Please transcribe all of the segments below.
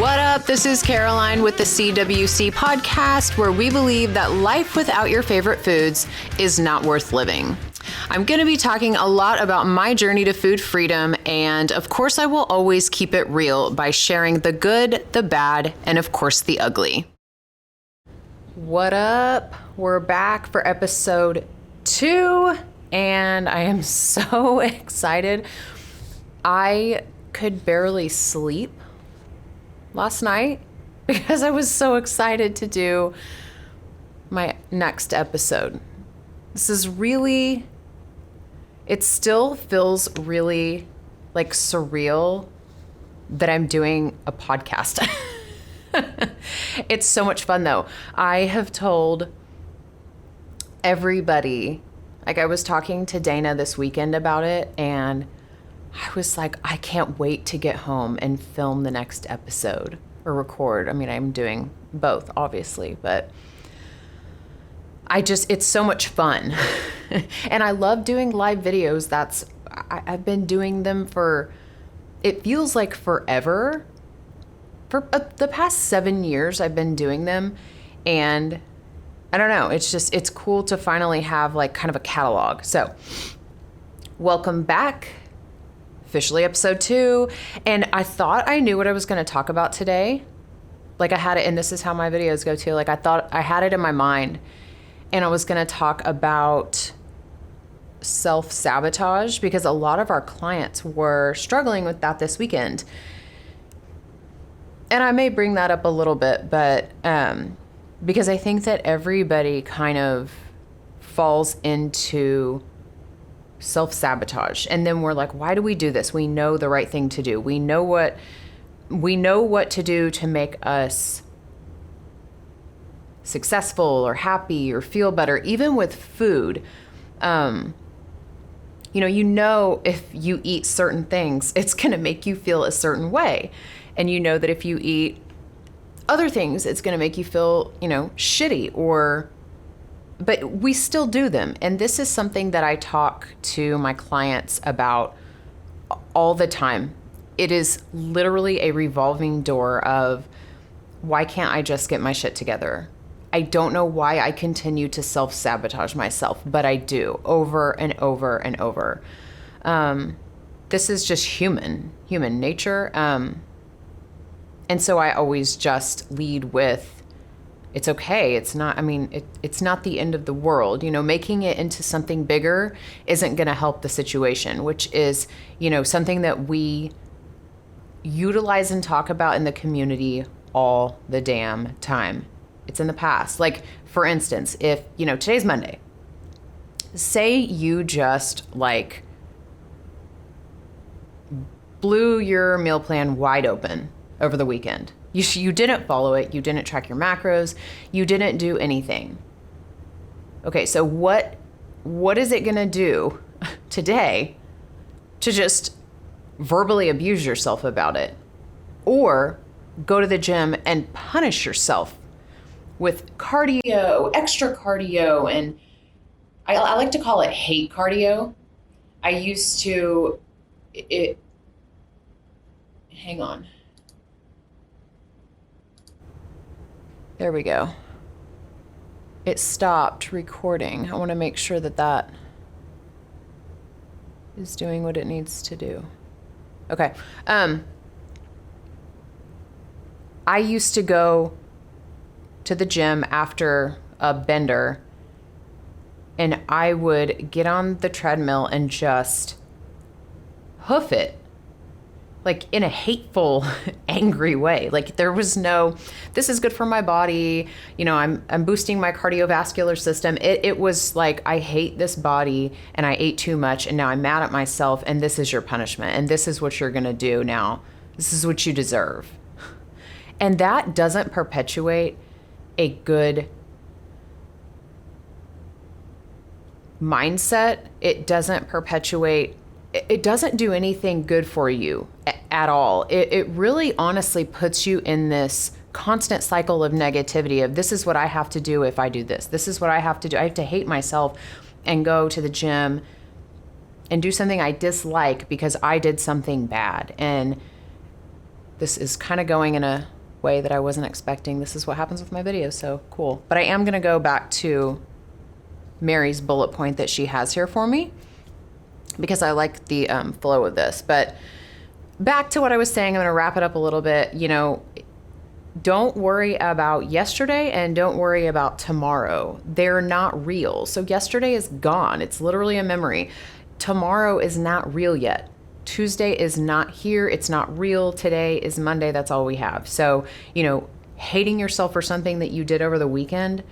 What up? This is Caroline with the CWC podcast, where we believe that life without your favorite foods is not worth living. I'm going to be talking a lot about my journey to food freedom, and of course, I will always keep it real by sharing the good, the bad, and of course, the ugly. What up? We're back for episode 2, and I am so excited. I could barely sleep last night because I was so excited to do my next episode. This is really, it still feels really like surreal that I'm doing a podcast. It's so much fun though. I have told everybody, like I was talking to Dana this weekend about it, and I was like, I can't wait to get home and film the next episode or record. I mean, I'm doing both, obviously, but it's so much fun. And I love doing live videos. I've been doing them it feels like forever. For the past 7 years, I've been doing them. And I don't know, it's cool to finally have like kind of a catalog. So welcome back. Officially episode 2, and I thought I knew what I was going to talk about today. Like I had it, and this is how my videos go too. Like I thought I had it in my mind, and I was going to talk about self-sabotage because a lot of our clients were struggling with that this weekend. And I may bring that up a little bit, but because I think that everybody kind of falls into self-sabotage. And then we're like, why do we do this? We know the right thing to do. We know what to do to make us successful or happy or feel better, even with food. You know, if you eat certain things, it's going to make you feel a certain way. And you know that if you eat other things, it's going to make you feel, shitty but we still do them. And this is something that I talk to my clients about all the time. It is literally a revolving door of, why can't I just get my shit together? I don't know why I continue to self-sabotage myself, but I do over and over and over. This is just human nature. And so I always just lead with, it's okay. It's not, it's not the end of the world. Making it into something bigger isn't going to help the situation, which is, something that we utilize and talk about in the community all the damn time. It's in the past. Like, for instance, if, today's Monday, say you just blew your meal plan wide open over the weekend. You didn't follow it. You didn't track your macros. You didn't do anything. Okay, so what is it going to do today to just verbally abuse yourself about it? Or go to the gym and punish yourself with cardio, extra cardio, and I like to call it hate cardio. I used to, hang on. There we go. It stopped recording. I want to make sure that is doing what it needs to do. Okay. I used to go to the gym after a bender, and I would get on the treadmill and just hoof it. Like in a hateful, angry way. Like there was no, this is good for my body. I'm boosting my cardiovascular system. It was like, I hate this body and I ate too much and now I'm mad at myself and this is your punishment and this is what you're going to do now. This is what you deserve. And that doesn't perpetuate a good mindset. It doesn't do anything good for you at all. It really honestly puts you in this constant cycle of negativity of, this is what I have to do if I do this. This is what I have to do. I have to hate myself and go to the gym and do something I dislike because I did something bad. And this is kind of going in a way that I wasn't expecting. This is what happens with my videos, so cool. But I am going to go back to Mary's bullet point that she has here for me because I like the flow of this. But back to what I was saying, I'm going to wrap it up a little bit. You know, don't worry about yesterday and don't worry about tomorrow. They're not real. So yesterday is gone. It's literally a memory. Tomorrow is not real yet. Tuesday is not here. It's not real. Today is Monday. That's all we have. So, you know, hating yourself for something that you did over the weekend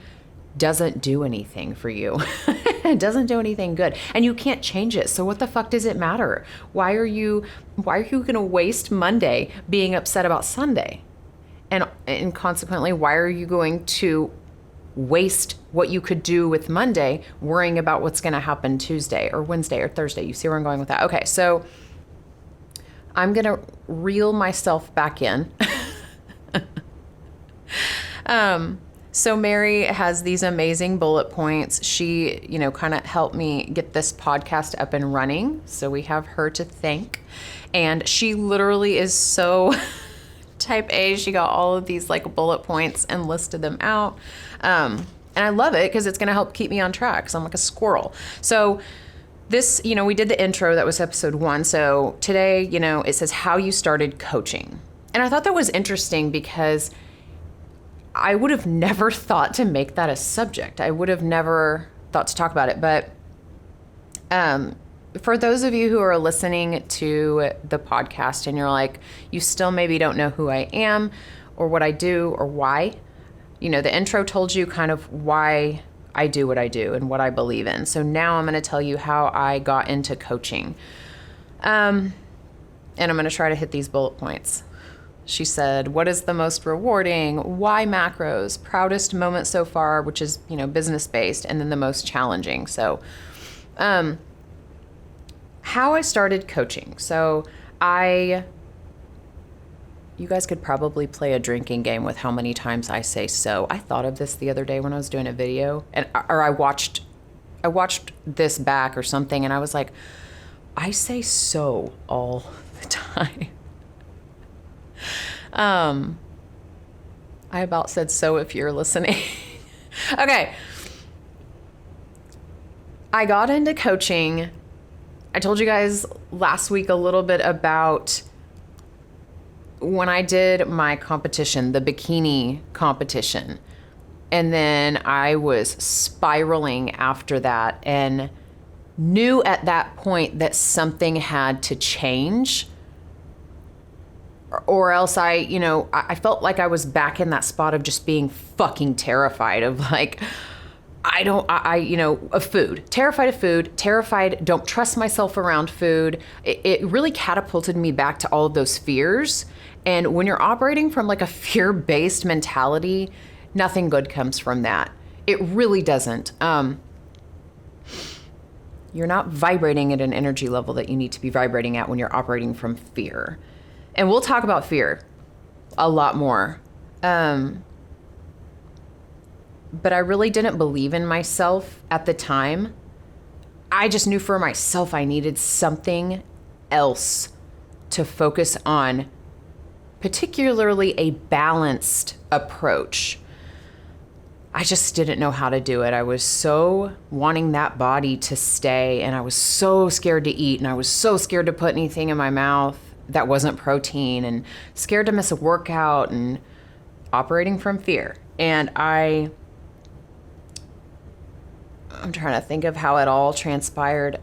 doesn't do anything for you. It doesn't do anything good. And you can't change it. So what the fuck does it matter? Why are you going to waste Monday being upset about Sunday? And consequently, why are you going to waste what you could do with Monday worrying about what's going to happen Tuesday or Wednesday or Thursday? You see where I'm going with that? Okay, so I'm going to reel myself back in. So Mary has these amazing bullet points. She, you know, kind of helped me get this podcast up and running. So we have her to thank. And she literally is so type A. She got all of these like bullet points and listed them out. And I love it because it's going to help keep me on track because I'm like a squirrel. So this, you know, we did the intro. That was episode 1. So today, you know, it says how you started coaching. And I thought that was interesting because I would have never thought to make that a subject. I would have never thought to talk about it. But for those of you who are listening to the podcast and you're like, you still maybe don't know who I am or what I do or why, you know, the intro told you kind of why I do what I do and what I believe in. So now I'm going to tell you how I got into coaching. And I'm going to try to hit these bullet points. She said, what is the most rewarding? Why macros? Proudest moment so far, which is, you know, business-based, and then the most challenging. So, how I started coaching. So you guys could probably play a drinking game with how many times I say so. I thought of this the other day when I was doing a video, or I watched this back or something, and I was like, I say so all the time. I about said so if you're listening. Okay. I got into coaching. I told you guys last week a little bit about when I did my competition, the bikini competition. And then I was spiraling after that and knew at that point that something had to change. Or else I felt like I was back in that spot of just being fucking terrified of like, of food, terrified, don't trust myself around food. It really catapulted me back to all of those fears. And when you're operating from like a fear-based mentality, nothing good comes from that. It really doesn't. You're not vibrating at an energy level that you need to be vibrating at when you're operating from fear. And we'll talk about fear a lot more. But I really didn't believe in myself at the time. I just knew for myself I needed something else to focus on, particularly a balanced approach. I just didn't know how to do it. I was so wanting that body to stay, and I was so scared to eat, and I was so scared to put anything in my mouth that wasn't protein, and scared to miss a workout, and operating from fear. And I'm trying to think of how it all transpired.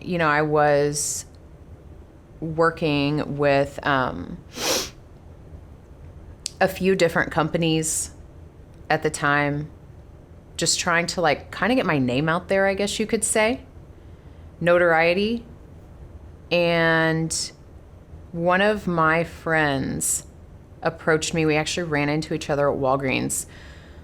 You know, I was working with a few different companies at the time, just trying to like kind of get my name out there, I guess you could say, notoriety. And one of my friends approached me. We actually ran into each other at Walgreens.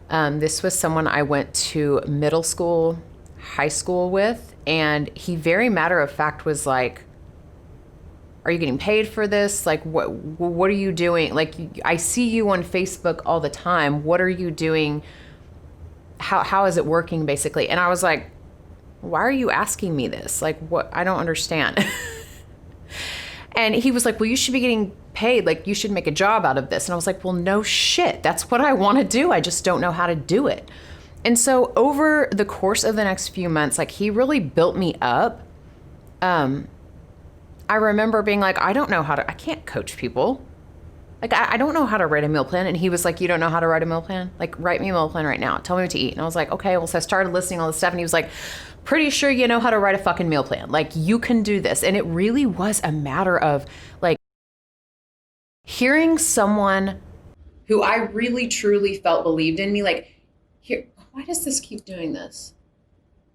This was someone I went to middle school, high school with, and he very matter of fact was like, are you getting paid for this? Like, what are you doing? Like, I see you on Facebook all the time. What are you doing? How is it working, basically? And I was like, why are you asking me this? Like, what? I don't understand. And he was like, well, you should be getting paid. Like, you should make a job out of this. And I was like, well, no shit. That's what I want to do. I just don't know how to do it. And so over the course of the next few months, like, he really built me up. I remember being like, I can't coach people. Like, I don't know how to write a meal plan. And he was like, you don't know how to write a meal plan? Like, write me a meal plan right now. Tell me what to eat. And I was like, okay. Well, so I started listing all this stuff. And he was like, pretty sure you know how to write a fucking meal plan. Like, you can do this. And it really was a matter of, like, hearing someone who I really, truly felt believed in me. Like, here, why does this keep doing this?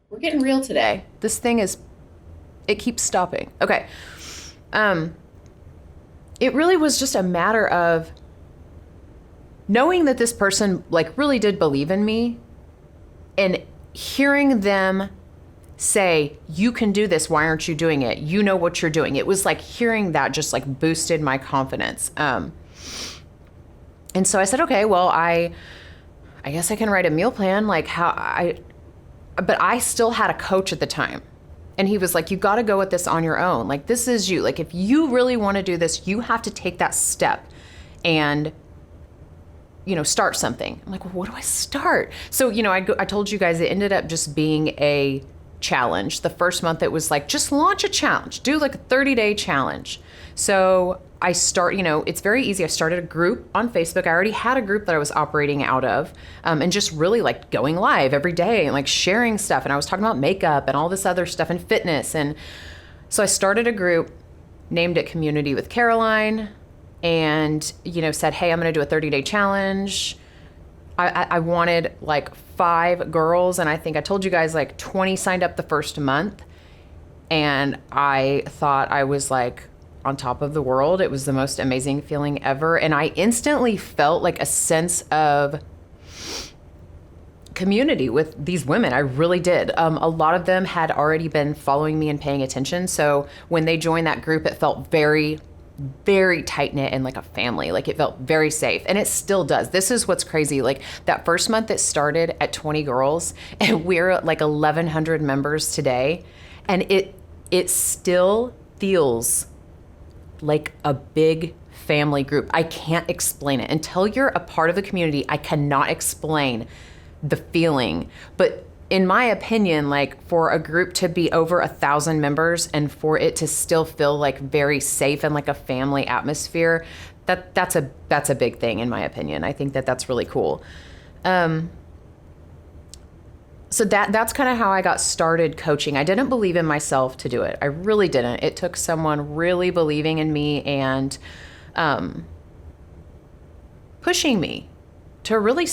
We're getting real today. This thing it keeps stopping. Okay. It really was just a matter of knowing that this person, like, really did believe in me, and hearing them say, you can do this. Why aren't you doing it? You know what you're doing. It was like hearing that just like boosted my confidence. And so I said, okay, well, I guess I can write a meal plan. Like, but I still had a coach at the time. And he was like, you got to go with this on your own. Like, this is you. Like, if you really want to do this, you have to take that step and, start something. I'm like, well, what do I start? So, I told you guys it ended up just being a challenge. The first month it was like, just launch a challenge, do like a 30-day challenge. So I it's very easy. I started a group on Facebook. I already had a group that I was operating out of, and just really like going live every day and like sharing stuff. And I was talking about makeup and all this other stuff and fitness. And so I started a group, named it Community with Caroline, and, said, hey, I'm going to do a 30-day challenge. I wanted like 5 girls, and I think I told you guys like 20 signed up the first month. And I thought I was like on top of the world. It was the most amazing feeling ever. And I instantly felt like a sense of community with these women. I really did. A lot of them had already been following me and paying attention. So when they joined that group, it felt very, very tight knit and like a family. Like, it felt very safe, and it still does. This is what's crazy. Like, that first month it started at 20 girls, and we're like 1,100 members today. And it still feels like a big family group. I can't explain it. Until you're a part of the community, I cannot explain the feeling. But in my opinion, like, for a group to be over 1,000 members and for it to still feel like very safe and like a family atmosphere, that's a big thing in my opinion. I think that's really cool. So that's kind of how I got started coaching. I didn't believe in myself to do it. I really didn't. It took someone really believing in me and pushing me to really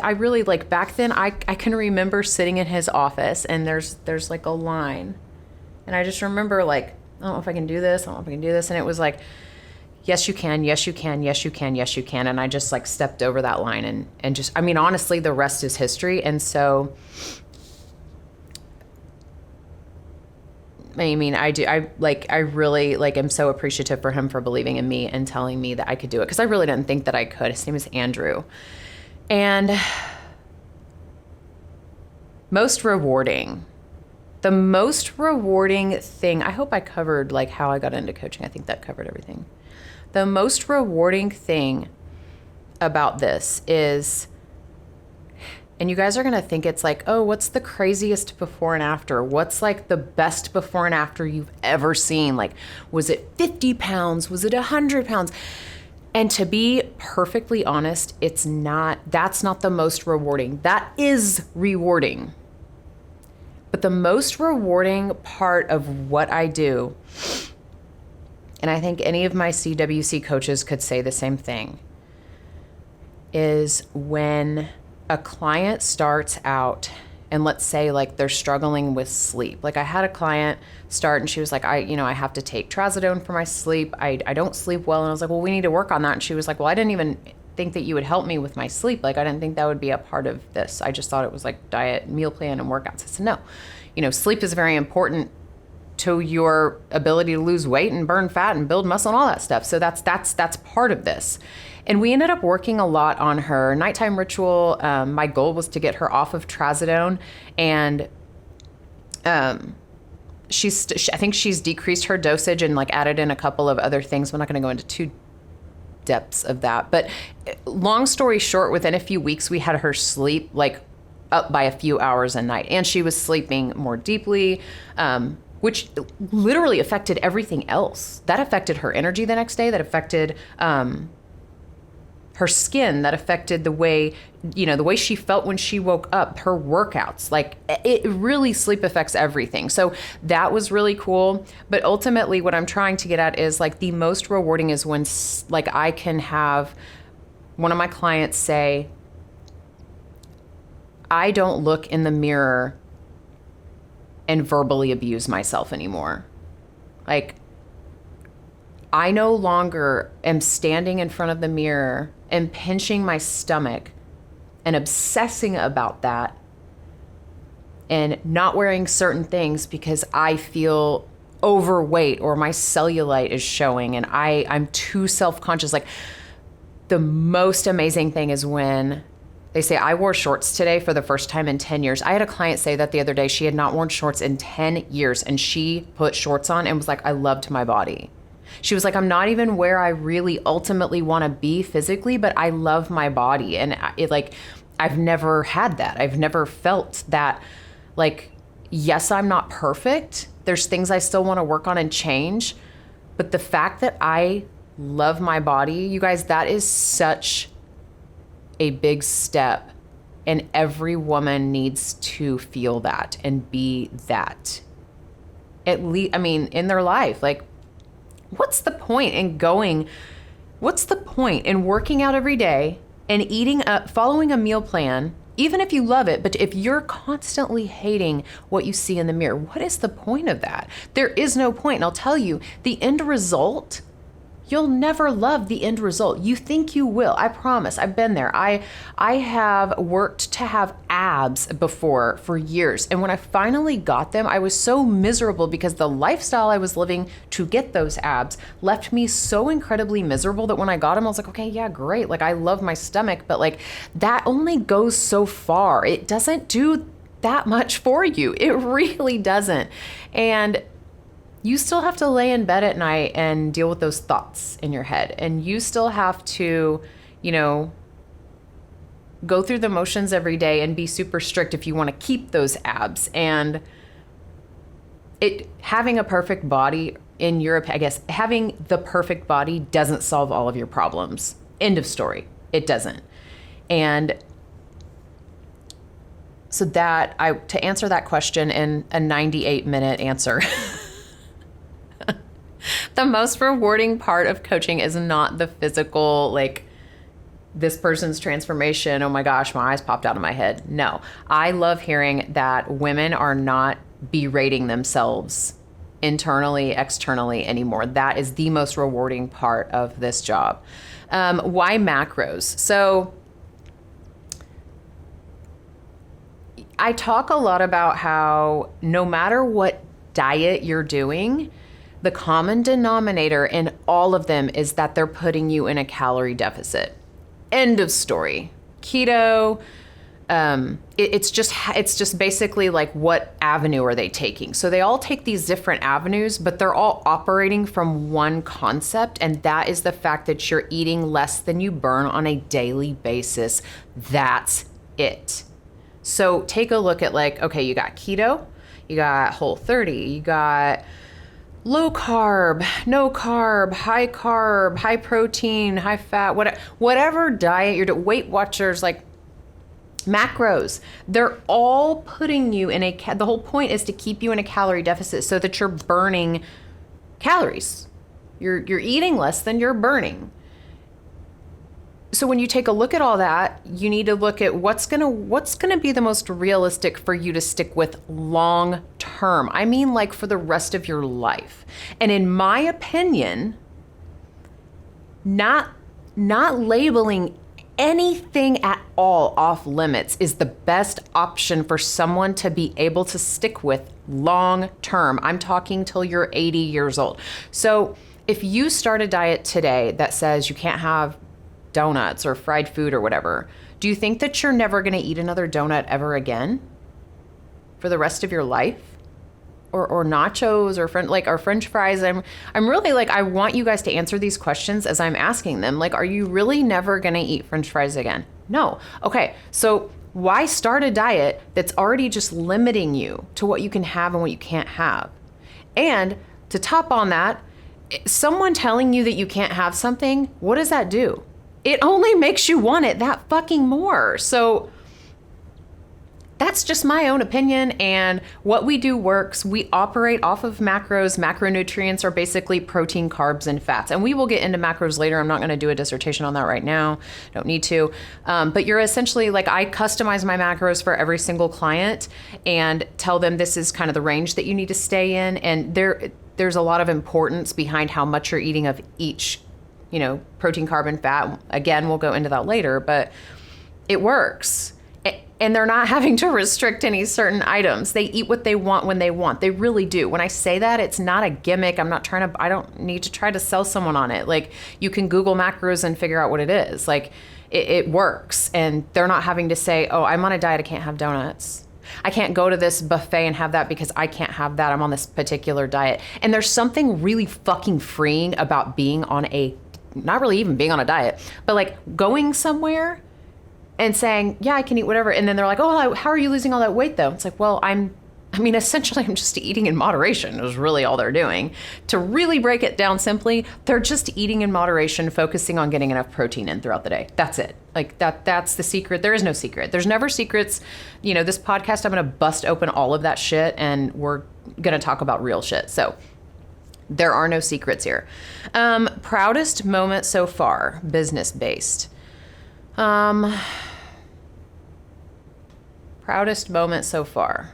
I really, like, back then I can remember sitting in his office, and there's like a line, and I just remember like, I don't know if I can do this. I don't know if I can do this. And it was like, yes, you can. Yes, you can. Yes, you can. Yes, you can. And I just like stepped over that line and just, I mean, honestly, the rest is history. And so, I mean, I really like am so appreciative for him for believing in me and telling me that I could do it. 'Cause I really didn't think that I could. His name is Andrew. And the most rewarding thing, I hope I covered like how I got into coaching. I think that covered everything. The most rewarding thing about this is, and you guys are going to think it's like, oh, what's the craziest before and after? What's like the best before and after you've ever seen? Like, was it 50 pounds? Was it 100 pounds? And to be perfectly honest, that's not the most rewarding. That is rewarding. But the most rewarding part of what I do, and I think any of my CWC coaches could say the same thing, is when a client starts out and let's say like they're struggling with sleep. Like, I had a client start and she was like, I have to take trazodone for my sleep. I don't sleep well. And I was like, well, we need to work on that. And she was like, well, I didn't even think that you would help me with my sleep. Like, I didn't think that would be a part of this. I just thought it was like diet, meal plan, and workouts. I said, no, sleep is very important to your ability to lose weight and burn fat and build muscle and all that stuff. So that's part of this. And we ended up working a lot on her nighttime ritual. My goal was to get her off of trazodone. And I think she's decreased her dosage and like added in a couple of other things. I'm not going to go into too depths of that, but long story short, within a few weeks, we had her sleep like up by a few hours a night, and she was sleeping more deeply, which literally affected everything else. That affected her energy the next day. That affected her skin. That affected the way, the way she felt when she woke up, her workouts. Like, it really, sleep affects everything. So that was really cool. But ultimately what I'm trying to get at is like the most rewarding is when like I can have one of my clients say, I don't look in the mirror and verbally abuse myself anymore. Like, I no longer am standing in front of the mirror and pinching my stomach and obsessing about that and not wearing certain things because I feel overweight or my cellulite is showing and I'm too self-conscious. Like, the most amazing thing is when they say, I wore shorts today for the first time in 10 years. I had a client say that the other day. She had not worn shorts in 10 years, and she put shorts on and was like, I loved my body. She was like, I'm not even where I really ultimately want to be physically, but I love my body. And I've never had that. I've never felt that. Like, yes, I'm not perfect. There's things I still want to work on and change. But the fact that I love my body, you guys, that is such a big step, and every woman needs to feel that and be that, at least, in their life. Like, what's the point in working out every day and following a meal plan, even if you love it, but if you're constantly hating what you see in the mirror, what is the point of that? There is no point. And I'll tell you, the end result, you'll never love the end result. You think you will. I promise. I've been there. I have worked to have abs before for years. And when I finally got them, I was so miserable because the lifestyle I was living to get those abs left me so incredibly miserable that when I got them, I was like, okay, yeah, great. Like, I love my stomach, but like, that only goes so far. It doesn't do that much for you. It really doesn't. And you still have to lay in bed at night and deal with those thoughts in your head. And you still have to, go through the motions every day and be super strict if you want to keep those abs. And having a perfect body, in Europe, I guess, having the perfect body doesn't solve all of your problems. End of story. It doesn't. And so to answer that question in a 98-minute answer, the most rewarding part of coaching is not the physical, like, this person's transformation. Oh my gosh, my eyes popped out of my head. No, I love hearing that women are not berating themselves internally, externally anymore. That is the most rewarding part of this job. Why macros? So I talk a lot about how no matter what diet you're doing, the common denominator in all of them is that they're putting you in a calorie deficit. End of story. Keto, it's just basically like, what avenue are they taking? So they all take these different avenues, but they're all operating from one concept, and that is the fact that you're eating less than you burn on a daily basis. That's it. So take a look at, like, okay, you got keto, you got Whole30, you got low carb, no carb, high protein, high fat, whatever diet you're doing, Weight Watchers, like macros, they're all putting you in the whole point is to keep you in a calorie deficit so that you're burning calories. You're eating less than you're burning. So when you take a look at all that, you need to look at what's gonna be the most realistic for you to stick with long term. I mean, like, for the rest of your life. And in my opinion, not labeling anything at all off limits is the best option for someone to be able to stick with long term. I'm talking till you're 80 years old. So if you start a diet today that says you can't have donuts or fried food or whatever, do you think that you're never going to eat another donut ever again for the rest of your life? or nachos or French fries. I'm really like, I want you guys to answer these questions as I'm asking them. Like, are you really never going to eat French fries again? No. Okay. So why start a diet that's already just limiting you to what you can have and what you can't have? And to top on that, someone telling you that you can't have something, what does that do? It only makes you want it that fucking more. So that's just my own opinion, and what we do works. We operate off of macros. Macronutrients are basically protein, carbs, and fats. And we will get into macros later. I'm not going to do a dissertation on that right now. Don't need to. But you're essentially like, I customize my macros for every single client and tell them this is kind of the range that you need to stay in. And there's a lot of importance behind how much you're eating of each, protein, carb, and fat. Again, we'll go into that later, but it works. And they're not having to restrict any certain items. They eat what they want when they want. They really do. When I say that, it's not a gimmick. I don't need to try to sell someone on it. Like, you can Google macros and figure out what it is. Like, it works. And they're not having to say, oh, I'm on a diet, I can't have donuts. I can't go to this buffet and have that because I can't have that. I'm on this particular diet. And there's something really fucking freeing about being on not really even being on a diet, but like going somewhere and saying, yeah, I can eat whatever. And then they're like, oh, how are you losing all that weight though? It's like, well, essentially I'm just eating in moderation is really all they're doing. To really break it down simply, they're just eating in moderation, focusing on getting enough protein in throughout the day. That's it. Like that's the secret. There is no secret. There's never secrets. This podcast, I'm going to bust open all of that shit and we're going to talk about real shit. So there are no secrets here. Proudest moment so far, business based. Proudest moment so far.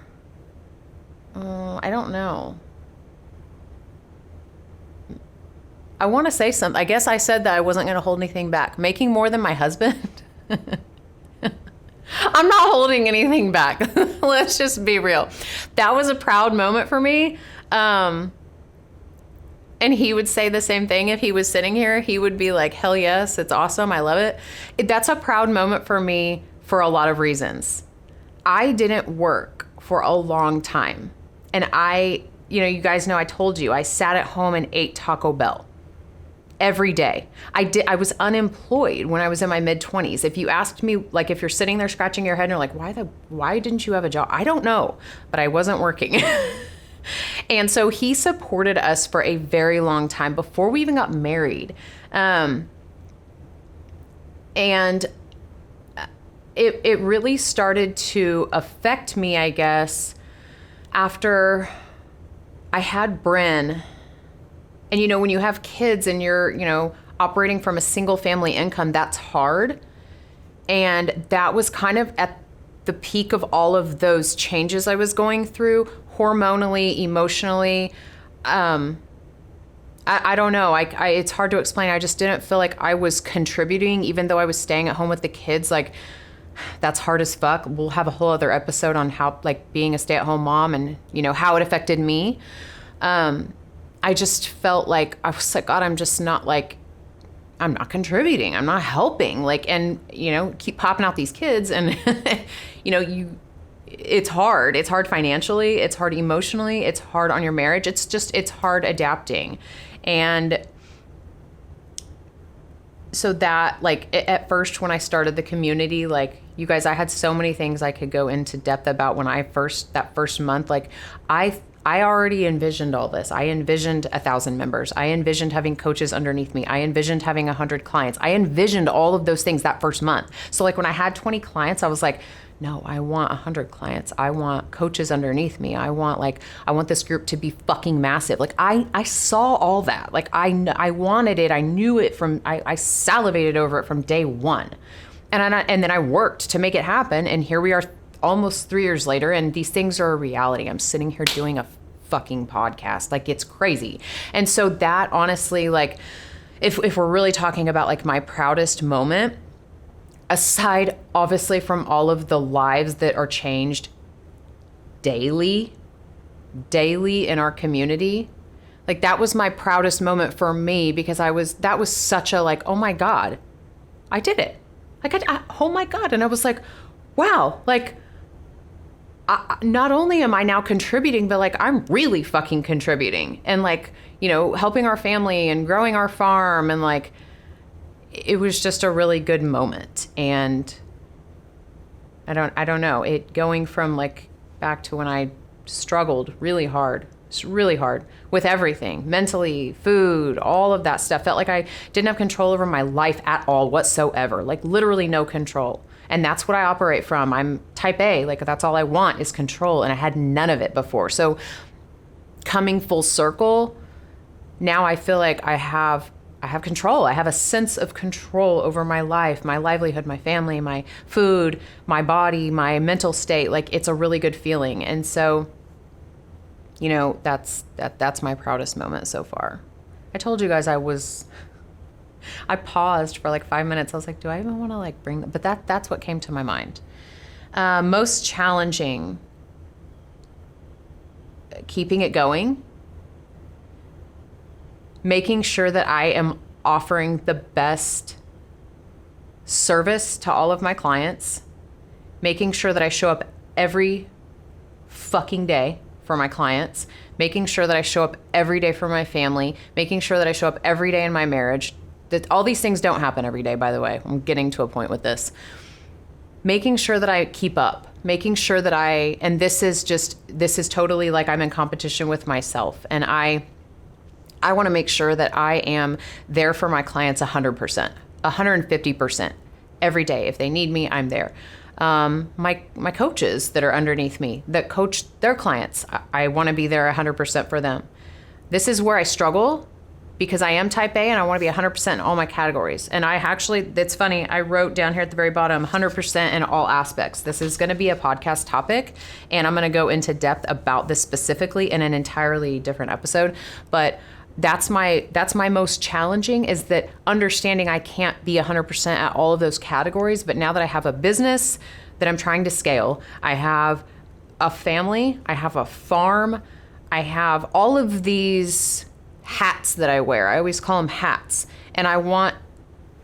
I don't know. I want to say something. I guess I said that I wasn't going to hold anything back. Making more than my husband. I'm not holding anything back. Let's just be real. That was a proud moment for me. And he would say the same thing if he was sitting here. He would be like, hell yes, it's awesome. I love it. That's a proud moment for me for a lot of reasons. I didn't work for a long time. And you guys know I told you, I sat at home and ate Taco Bell every day. I was unemployed when I was in my mid-20s. If you asked me, like, if you're sitting there scratching your head and you're like, why didn't you have a job? I don't know, but I wasn't working. And so he supported us for a very long time before we even got married. And it really started to affect me, I guess, after I had Bryn. And, when you have kids and you're, operating from a single family income, that's hard. And that was kind of at the peak of all of those changes I was going through, hormonally, emotionally. I don't know. It's hard to explain. I just didn't feel like I was contributing, even though I was staying at home with the kids. Like, that's hard as fuck. We'll have a whole other episode on how, like, being a stay-at-home mom and, how it affected me. I just felt like, I was like, God, I'm just not, like, I'm not contributing. I'm not helping. Like, and, keep popping out these kids and, it's hard. It's hard financially. It's hard emotionally. It's hard on your marriage. It's hard adapting. And so that, like, at first when I started the community, like, you guys, I had so many things I could go into depth about when that first month, like, I already envisioned all this. I envisioned 1,000 members. I envisioned having coaches underneath me. I envisioned having 100 clients. I envisioned all of those things that first month. So, like, when I had 20 clients, I was like, no, I want 100 clients. I want coaches underneath me. I want this group to be fucking massive. Like, I saw all that. Like, I wanted it. I knew it I salivated over it from day one. And then I worked to make it happen. And here we are almost 3 years later, and these things are a reality. I'm sitting here doing a fucking podcast. Like, it's crazy. And so that, honestly, like, if we're really talking about, like, my proudest moment, aside obviously from all of the lives that are changed daily in our community, like, that was my proudest moment for me, because that was such a, like, oh my God, I did it. Like, oh my God. And I was like, wow, like, not only am I now contributing, but like I'm really fucking contributing and like, helping our family and growing our farm. And like, it was just a really good moment. And I don't know, it going from like back to when I struggled really hard. It's really hard with everything, mentally, food, all of that stuff. Felt like I didn't have control over my life at all whatsoever, like literally no control. And that's what I operate from. I'm type A, like that's all I want is control. And I had none of it before. So coming full circle, now I feel like I have control. I have a sense of control over my life, my livelihood, my family, my food, my body, my mental state. Like it's a really good feeling. And so, that's my proudest moment so far. I told you guys I paused for like 5 minutes. I was like, do I even want to like bring that? But that's what came to my mind. Most challenging, keeping it going, making sure that I am offering the best service to all of my clients, making sure that I show up every fucking day for my clients, making sure that I show up every day for my family, making sure that I show up every day in my marriage. That all these things don't happen every day, by the way. I'm getting to a point with this. Making sure that I keep up, making sure that and this is totally like I'm in competition with myself. And I want to make sure that I am there for my clients 100%, 150% every day. If they need me, I'm there. My coaches that are underneath me that coach their clients, I want to be there 100% for them. This is where I struggle because I am type A and I want to be 100% in all my categories. And it's funny, I wrote down here at the very bottom, 100% in all aspects. This is going to be a podcast topic and I'm going to go into depth about this specifically in an entirely different episode. But that's my most challenging, is that understanding I can't be 100% at all of those categories. But now that I have a business that I'm trying to scale, I have a family, I have a farm, I have all of these hats that I wear. I always call them hats. And I want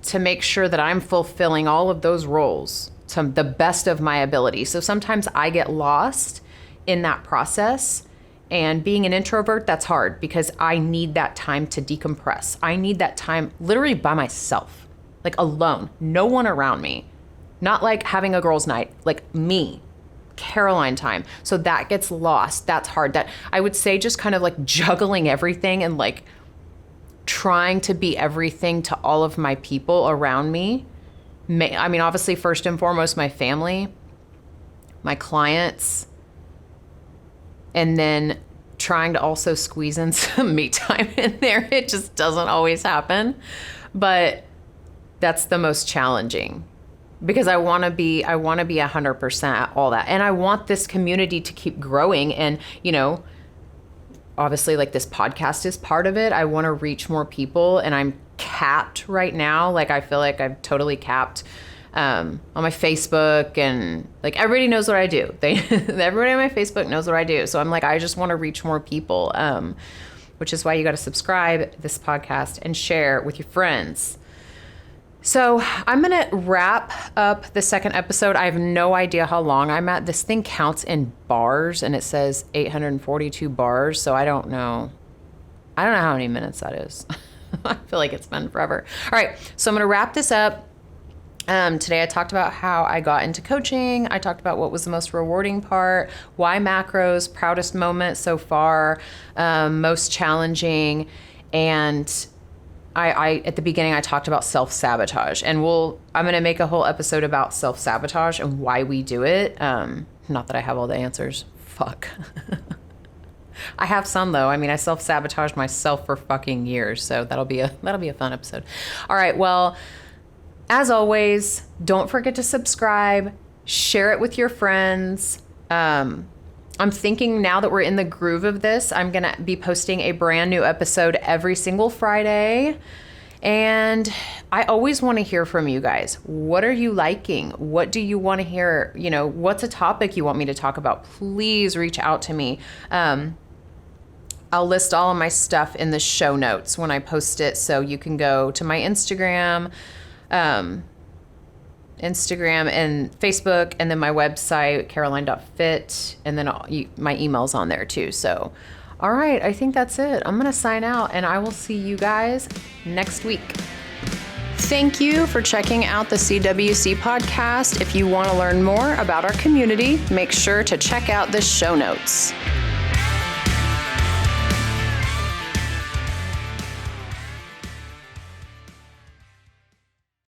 to make sure that I'm fulfilling all of those roles to the best of my ability. So sometimes I get lost in that process. And being an introvert, that's hard because I need that time to decompress. I need that time literally by myself, like alone, no one around me. Not like having a girls' night, like me, Caroline time. So that gets lost. That's hard. That I would say just kind of like juggling everything and like trying to be everything to all of my people around me. I mean, obviously, first and foremost, my family, my clients, and then trying to also squeeze in some me time in there. It just doesn't always happen. But that's the most challenging because I want to be 100% at all that. And I want this community to keep growing. And, obviously like this podcast is part of it. I want to reach more people and I'm capped right now. Like I feel like I've totally capped on my Facebook, and like everybody knows what I do. Everybody on my Facebook knows what I do. So I'm like, I just want to reach more people, which is why you got to subscribe to this podcast and share with your friends. So I'm going to wrap up the second episode. I have no idea how long I'm at. This thing counts in bars and it says 842 bars. So I don't know how many minutes that is. I feel like it's been forever. All right. So I'm going to wrap this up. Today I talked about how I got into coaching. I talked about what was the most rewarding part, why macros, proudest moment so far, most challenging. And I at the beginning, I talked about self-sabotage, and I'm going to make a whole episode about self-sabotage and why we do it. Not that I have all the answers. Fuck. I have some though. I mean, I self-sabotaged myself for fucking years. So that'll be a fun episode. All right. Well, as always, don't forget to subscribe, share it with your friends. I'm thinking now that we're in the groove of this, I'm going to be posting a brand new episode every single Friday. And I always want to hear from you guys. What are you liking? What do you want to hear? What's a topic you want me to talk about? Please reach out to me. I'll list all of my stuff in the show notes when I post it. So you can go to my Instagram, Instagram and Facebook, and then my website, caroline.fit, and then my email's on there too. So, all right, I think that's it. I'm going to sign out, and I will see you guys next week. Thank you for checking out the CWC podcast. If you want to learn more about our community, make sure to check out the show notes.